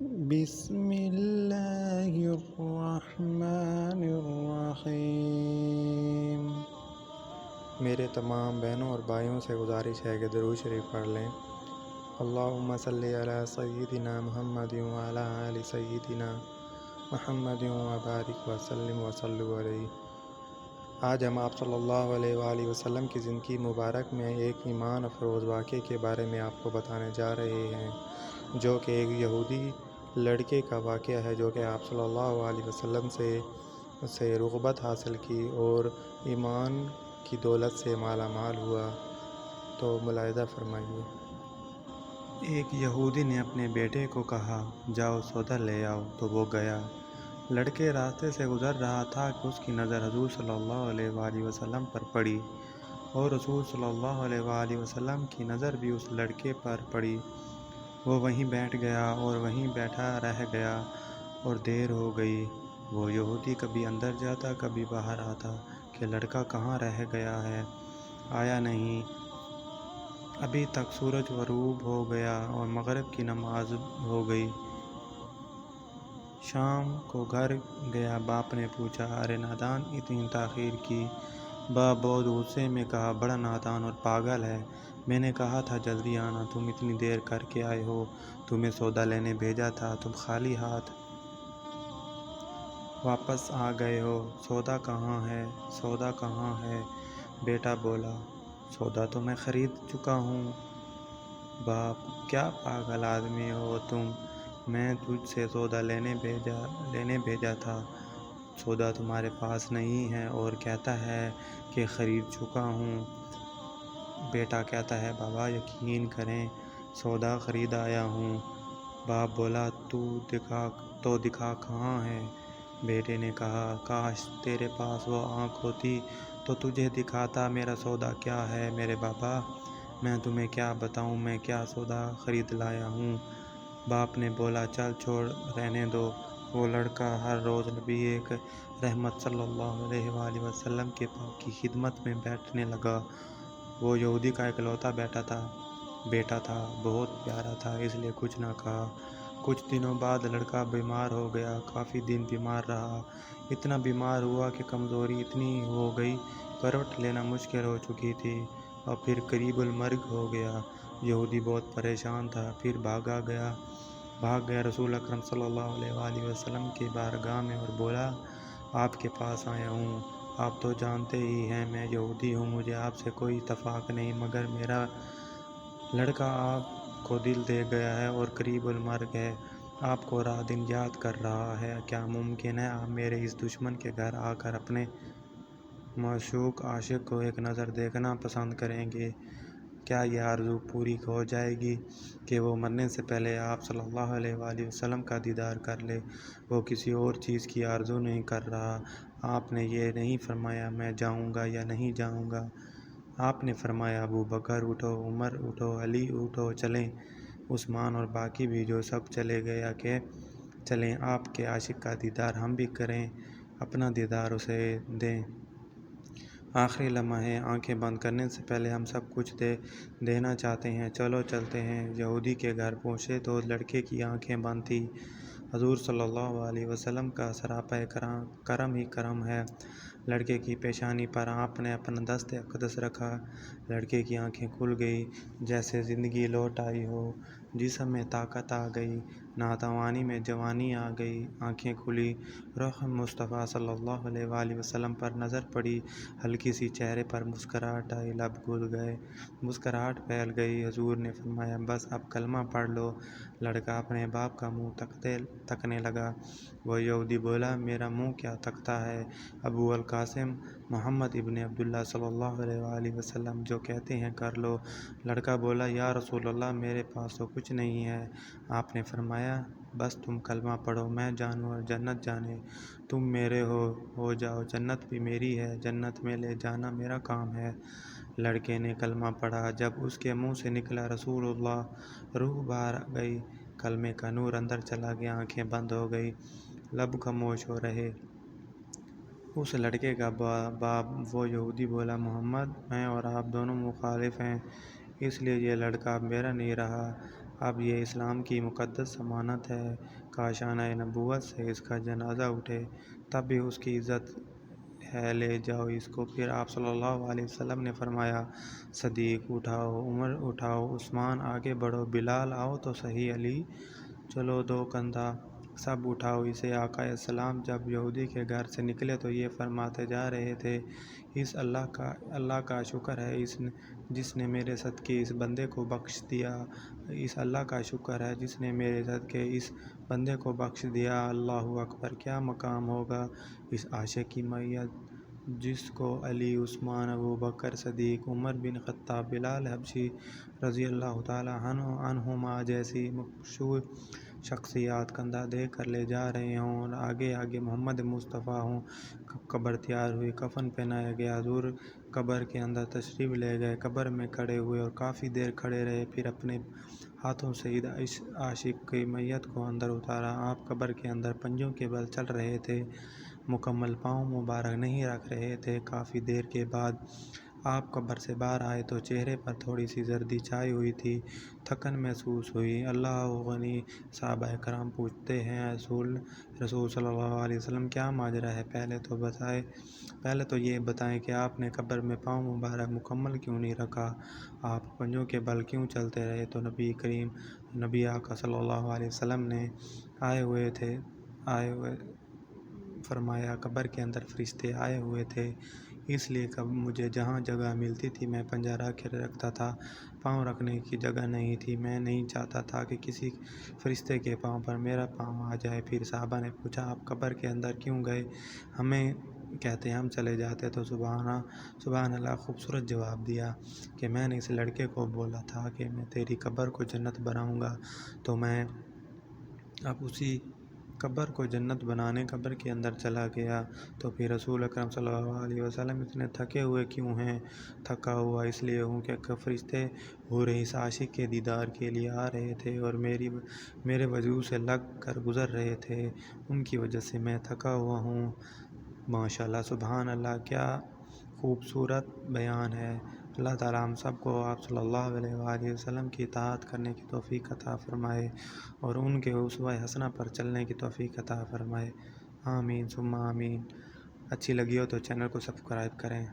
بسم اللہ الرحمن الرحیم۔ میرے تمام بہنوں اور بھائیوں سے گزارش ہے کہ درود شریف پڑھ لیں۔ اللہم صلی علی سیدنا محمد وعلی آل سیدنا محمد وبارک وسلم وصلوا علیہ۔ آج ہم آپ صلی اللہ علیہ وآلہ وسلم کی زندگی مبارک میں ایک ایمان افروز واقعے کے بارے میں آپ کو بتانے جا رہے ہیں، جو کہ ایک یہودی لڑکے کا واقعہ ہے جو کہ آپ صلی اللہ علیہ وسلم سے رغبت حاصل کی اور ایمان کی دولت سے مالا مال ہوا۔ تو ملاحظہ فرمائیے۔ ایک یہودی نے اپنے بیٹے کو کہا، جاؤ سودا لے آؤ، تو وہ گیا۔ لڑکے راستے سے گزر رہا تھا کہ اس کی نظر حضور صلی اللہ علیہ وآلہ وسلم پر پڑی، اور رسول صلی اللہ علیہ وآلہ وسلم کی نظر بھی اس لڑکے پر پڑی۔ وہ وہیں بیٹھ گیا اور وہیں بیٹھا رہ گیا اور دیر ہو گئی۔ وہ یہودی کبھی اندر جاتا کبھی باہر آتا کہ لڑکا کہاں رہ گیا ہے، آیا نہیں۔ ابھی تک سورج غروب ہو گیا اور مغرب کی نماز ہو گئی۔ شام کو گھر گیا، باپ نے پوچھا، ارے نادان اتنی تاخیر کی؟ باپ بہت غصے میں کہا، بڑا نادان اور پاگل ہے، میں نے کہا تھا جلدی آنا، تم اتنی دیر کر کے آئے ہو، تمہیں سودا لینے بھیجا تھا، تم خالی ہاتھ واپس آ گئے ہو، سودا کہاں ہے؟ سودا کہاں ہے؟ بیٹا بولا، سودا تو میں خرید چکا ہوں۔ باپ، کیا پاگل آدمی ہو تم، میں تجھ سے سودا لینے بھیجا تھا، سودا تمہارے پاس نہیں ہے اور کہتا ہے کہ خرید چکا ہوں۔ بیٹا کہتا ہے، بابا یقین کریں، سودا خرید آیا ہوں۔ باپ بولا، تو دکھا کہاں ہے؟ بیٹے نے کہا، کاش تیرے پاس وہ آنکھ ہوتی تو تجھے دکھاتا میرا سودا کیا ہے۔ میرے بابا، میں تمہیں کیا بتاؤں میں کیا سودا خرید لایا ہوں۔ باپ نے بولا، چل چھوڑ، رہنے دو۔ وہ لڑکا ہر روز نبی رحمت صلی اللہ علیہ وآلہ وسلم کے پاک کی خدمت میں بیٹھنے لگا۔ وہ یہودی کا اکلوتا بیٹا تھا، بہت پیارا تھا، اس لیے کچھ نہ کہا۔ کچھ دنوں بعد لڑکا بیمار ہو گیا، کافی دن بیمار رہا، اتنا بیمار ہوا کہ کمزوری اتنی ہو گئی، کروٹ لینا مشکل ہو چکی تھی اور پھر قریب المرگ ہو گیا۔ یہودی بہت پریشان تھا، پھر بھاگ گیا رسول اکرم صلی اللہ علیہ وآلہ وسلم کی بارگاہ میں اور بولا، آپ کے پاس آیا ہوں، آپ تو جانتے ہی ہیں میں یہودی ہوں، مجھے آپ سے کوئی اتفاق نہیں، مگر میرا لڑکا آپ کو دل دے گیا ہے اور قریب المرگ ہے، آپ کو رات دن یاد کر رہا ہے، کیا ممکن ہے آپ میرے اس دشمن کے گھر آ کر اپنے معشوق عاشق کو ایک نظر دیکھنا پسند کریں گے؟ کیا یہ آرزو پوری ہو جائے گی کہ وہ مرنے سے پہلے آپ صلی اللہ علیہ وآلہ وسلم کا دیدار کر لے؟ وہ کسی اور چیز کی آرزو نہیں کر رہا۔ آپ نے یہ نہیں فرمایا میں جاؤں گا یا نہیں جاؤں گا، آپ نے فرمایا ابو بکر اٹھو، عمر اٹھو، علی اٹھو، چلیں، عثمان اور باقی بھی جو سب چلے گیا کہ چلیں آپ کے عاشق کا دیدار ہم بھی کریں، اپنا دیدار اسے دیں۔ آخری لمحہ ہے، آنکھیں بند کرنے سے پہلے ہم سب کچھ دینا چاہتے ہیں، چلو چلتے ہیں۔ یہودی کے گھر پہنچے تو لڑکے کی آنکھیں بند تھیں۔ حضور صلی اللہ علیہ وسلم کا سراپا کرم ہی کرم ہے۔ لڑکے کی پیشانی پر آپ نے اپنا دست اقدس رکھا، لڑکے کی آنکھیں کھل گئی، جیسے زندگی لوٹ آئی ہو، جسم میں طاقت آ گئی، ناتوانی میں جوانی آ گئی، آنکھیں کھلی، رخ مصطفیٰ صلی اللہ علیہ وآلہ وسلم پر نظر پڑی، ہلکی سی چہرے پر مسکراہٹ آئی، لب کھل گئے، مسکراہٹ پھیل گئی۔ حضور نے فرمایا، بس اب کلمہ پڑھ لو۔ لڑکا اپنے باپ کا منہ تکنے لگا۔ وہ یہودی بولا، میرا منہ کیا تکتا ہے، ابو القاسم محمد ابن عبداللہ صلی اللہ علیہ وآلہ وسلم جو کہتے ہیں کر لو۔ لڑکا بولا، یا رسول اللہ، میرے پاس تو کچھ نہیں ہے۔ آپ نے فرمایا، بس تم کلمہ پڑھو، میں جانوں اور جنت جانے، تم میرے ہو جاؤ، جنت بھی میری ہے، جنت میں لے جانا میرا کام ہے۔ لڑکے نے کلمہ پڑھا، جب اس کے منہ سے نکلا رسول اللہ، روح باہر گئی، کلمے کا نور اندر چلا گیا، آنکھیں بند ہو گئی، لب خاموش ہو رہے۔ اس لڑکے کا باپ وہ یہودی بولا، محمد، میں اور آپ دونوں مخالف ہیں، اس لیے یہ لڑکا اب میرا نہیں رہا، اب یہ اسلام کی مقدس ضمانت ہے، کاش آنۂ نبوت سے اس کا جنازہ اٹھے، تب بھی اس کی عزت ہے، لے جاؤ اس کو۔ پھر آپ صلی اللہ علیہ وسلم نے فرمایا، صدیق اٹھاؤ، عمر اٹھاؤ، عثمان آگے بڑھو، بلال آؤ تو صحیح، علی چلو دو کندھا، سب اٹھاؤ اسے۔ آقا السلام جب یہودی کے گھر سے نکلے تو یہ فرماتے جا رہے تھے، اس اللہ کا شکر ہے جس نے میرے صدقے اس بندے کو بخش دیا، اس اللہ کا شکر ہے جس نے میرے صدقے اس بندے کو بخش دیا۔ اللہ اکبر، کیا مقام ہوگا اس عاشق کی میت جس کو علی، عثمان، ابوبکر صدیق، عمر بن خطاب، بلال حبشی رضی اللہ تعالی عنہما جیسی مشہور شخصیات کندھا دے کر لے جا رہے ہوں، اور آگے آگے محمد مصطفیٰ ہوں۔ قبر تیار ہوئی، کفن پہنایا گیا، حضور قبر کے اندر تشریف لے گئے، قبر میں کھڑے ہوئے اور کافی دیر کھڑے رہے، پھر اپنے ہاتھوں سے اس عاشق کی میت کو اندر اتارا۔ آپ قبر کے اندر پنجوں کے بل چل رہے تھے، مکمل پاؤں مبارک نہیں رکھ رہے تھے۔ کافی دیر کے بعد آپ قبر سے باہر آئے تو چہرے پر تھوڑی سی زردی چھائی ہوئی تھی، تھکن محسوس ہوئی۔ اللہ غنی، صحابہ کرام پوچھتے ہیں، رسول صلی اللہ علیہ وسلم کیا ماجرا ہے؟ پہلے تو یہ بتائیں کہ آپ نے قبر میں پاؤں مبارک مکمل کیوں نہیں رکھا، آپ پنجوں کے بل کیوں چلتے رہے؟ تو نبی آقا صلی اللہ علیہ وسلم نے آئے ہوئے فرمایا، قبر کے اندر فرشتے آئے ہوئے تھے، اس لیے مجھے جہاں جگہ ملتی تھی میں پنجہ رکھ کے رکھتا تھا، پاؤں رکھنے کی جگہ نہیں تھی، میں نہیں چاہتا تھا کہ کسی فرشتے کے پاؤں پر میرا پاؤں آ جائے۔ پھر صحابہ نے پوچھا، آپ قبر کے اندر کیوں گئے؟ ہمیں کہتے ہم چلے جاتے تو سبحان اللہ خوبصورت جواب دیا کہ میں نے اس لڑکے کو بولا تھا کہ میں تیری قبر کو جنت بناؤں گا، تو میں اب اسی قبر کو جنت بنانے قبر کے اندر چلا گیا۔ تو پھر رسول اکرم صلی اللہ علیہ وسلم اتنے تھکے ہوئے کیوں ہیں؟ تھکا ہوا اس لیے ہوں کہ فرشتے حور اس عاشق کے دیدار کے لیے آ رہے تھے اور میرے وضو سے لگ کر گزر رہے تھے، ان کی وجہ سے میں تھکا ہوا ہوں۔ ماشاءاللہ، سبحان اللہ، کیا خوبصورت بیان ہے۔ اللہ تعالیٰ ہم سب کو آپ صلی اللہ علیہ وآلہ وسلم کی اطاعت کرنے کی توفیق عطا فرمائے اور ان کے اسوہ حسنہ پر چلنے کی توفیق عطا فرمائے، آمین ثم آمین۔ اچھی لگی ہو تو چینل کو سبسکرائب کریں۔